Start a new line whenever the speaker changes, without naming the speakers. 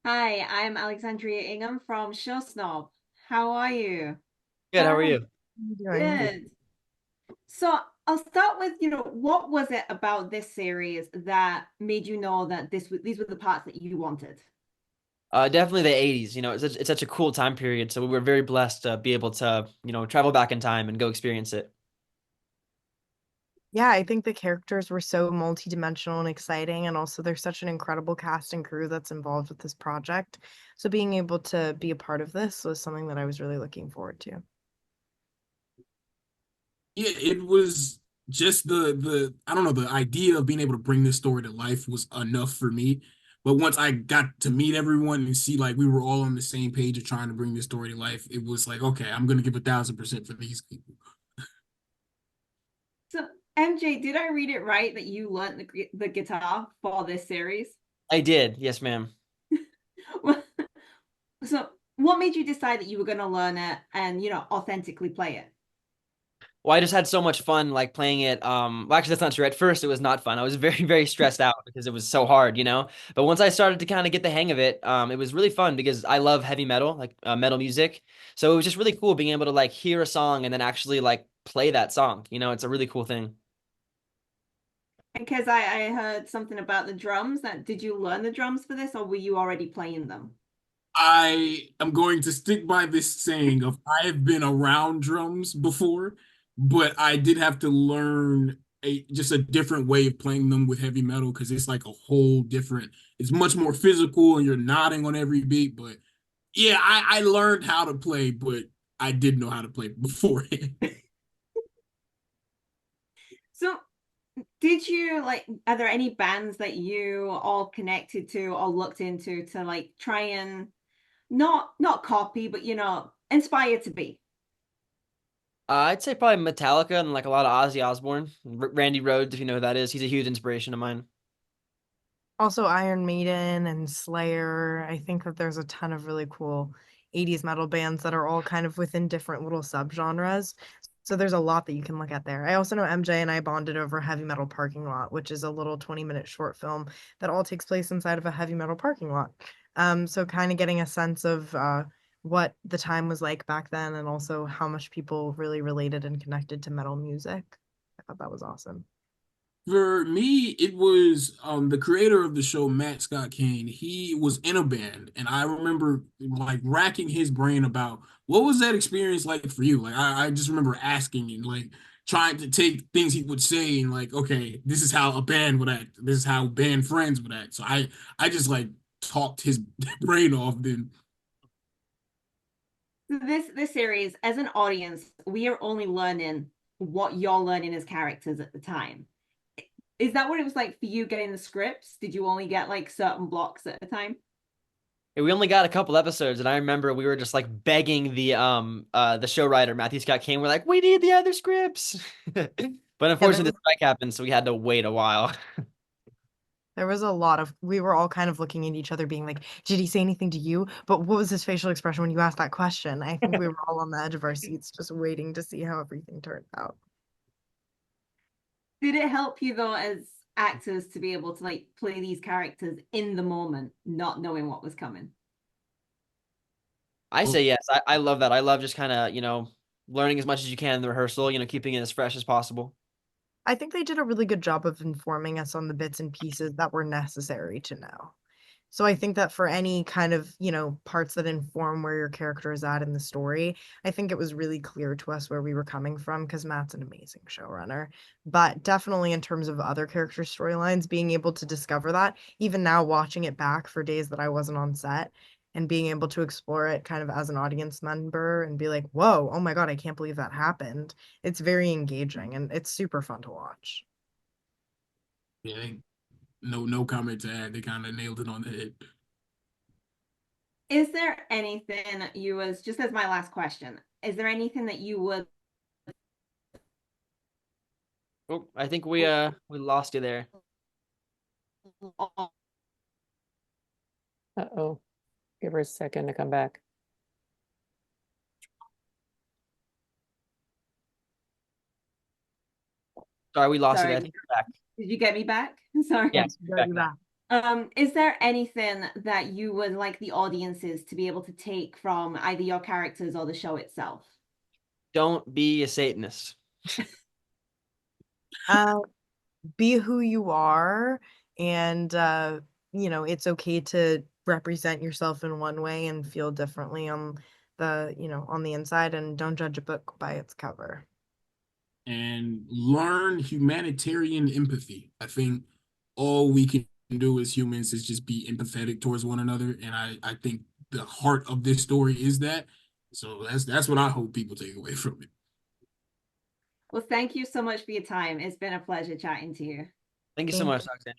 Hi, I'm Alexandria Ingham from Show Snob. How are you?
Good. How are
Hi, how
you?
you doing?
Good. So I'll start with, what was it about this series that made you know that these were the parts that you wanted?
Definitely the 80s. It's such a cool time period. So we were very blessed to be able to, travel back in time and go experience it.
Yeah, I think the characters were so multidimensional and exciting, and also there's such an incredible cast and crew that's involved with this project. So being able to be a part of this was something that I was really looking forward to.
Yeah, it was just the I don't know, the idea of being able to bring this story to life was enough for me. But once I got to meet everyone and see like we were all on the same page of trying to bring this story to life, it was like, okay, I'm gonna give 1,000% for these people.
So MJ, did I read it right that you learned the guitar for this series?
I did. Yes, ma'am.
So what made you decide that you were going to learn it and, authentically play it?
Well, I just had so much fun like playing it. Well, actually, that's not true. At first, it was not fun. I was very, very stressed out because it was so hard. But once I started to kind of get the hang of it, it was really fun because I love heavy metal, like metal music. So it was just really cool being able to like hear a song and then actually like play that song. It's a really cool thing.
Because I heard something about the drums. That did you learn the drums for this, or were you already playing them?
I am going to stick by this saying of I have been around drums before, but I did have to learn just a different way of playing them with heavy metal because it's like a whole different, it's much more physical and you're nodding on every beat. But yeah, I learned how to play, but I did know how to play beforehand.
So, did you like, are there any bands that you all connected to or looked into to like try and not copy, but inspire to be?
I'd say probably Metallica and like a lot of Ozzy Osbourne, Randy Rhoads, if you know who that is. He's a huge inspiration of mine.
Also, Iron Maiden and Slayer. I think that there's a ton of really cool 80s metal bands that are all kind of within different little subgenres. So there's a lot that you can look at there. I also know MJ and I bonded over Heavy Metal Parking Lot, which is a little 20-minute short film that all takes place inside of a heavy metal parking lot. So kind of getting a sense of what the time was like back then and also how much people really related and connected to metal music. I thought that was awesome.
For me, it was the creator of the show, Matt Scott Kane. He was in a band, and I remember like racking his brain about what was that experience like for you. Like I just remember asking and like trying to take things he would say and like, okay, this is how a band would act. This is how band friends would act. So I just like talked his brain off then.
This series, as an audience, we are only learning what you're learning as characters at the time. Is that what it was like for you getting the scripts? Did you only get like certain blocks at a time?
And we only got a couple episodes, and I remember we were just like begging the show writer Matthew Scott Kane. We're like, we need the other scripts. But
Yeah,
unfortunately, the strike happened, so we had to wait a while.
there was a lot of, we were all kind of looking at each other being like, did he say anything to you? But what was his facial expression when you asked that question? I think we were all on the edge of our seats just waiting to see how everything turned out.
Did it help you though as actors to be able to like play these characters in the moment, not knowing what was coming?
I
Oh,
say yes. I love that. I love just kind of, learning as much as you can in the rehearsal, keeping it as fresh as possible.
I think they did a really good job of informing us on the bits and pieces that were necessary to know. So I think that for any kind of, parts that inform where your character is at in the story, I think it was really clear to us where we were coming from because Matt's an amazing showrunner. But definitely in terms of other character storylines, being able to discover that, even now watching it back for days that I wasn't on set and being able to explore it kind of as an audience member and be like, whoa, oh my God, I can't believe that happened. It's very engaging and it's super fun to watch.
yeah, no comment to add. They kind of nailed it on the head.
Is there anything you was just as my last question, is there anything that you would
Oh, I think we lost you there.
Uh-oh. Give her a second to come back.
Sorry, we lost you there. I
sorry,
think you're back.
did you get me back? Sorry.
Yes,
Yes,
you're
very
back now.
back.
Is there anything that you would like the audiences to be able to take from either your characters or the show itself?
Don't be a Satanist.
Uh, be who you are, and it's okay to represent yourself in one way and feel differently on on the inside, and don't judge a book by its cover.
And learn humanitarian empathy. I think all we can do as humans is just be empathetic towards one another. And I think the heart of this story is that. So that's what I hope people take away from it.
Well, thank you so much for your time. It's been a pleasure chatting to you.
Thank you so
Thank
much,
you.
Alexander.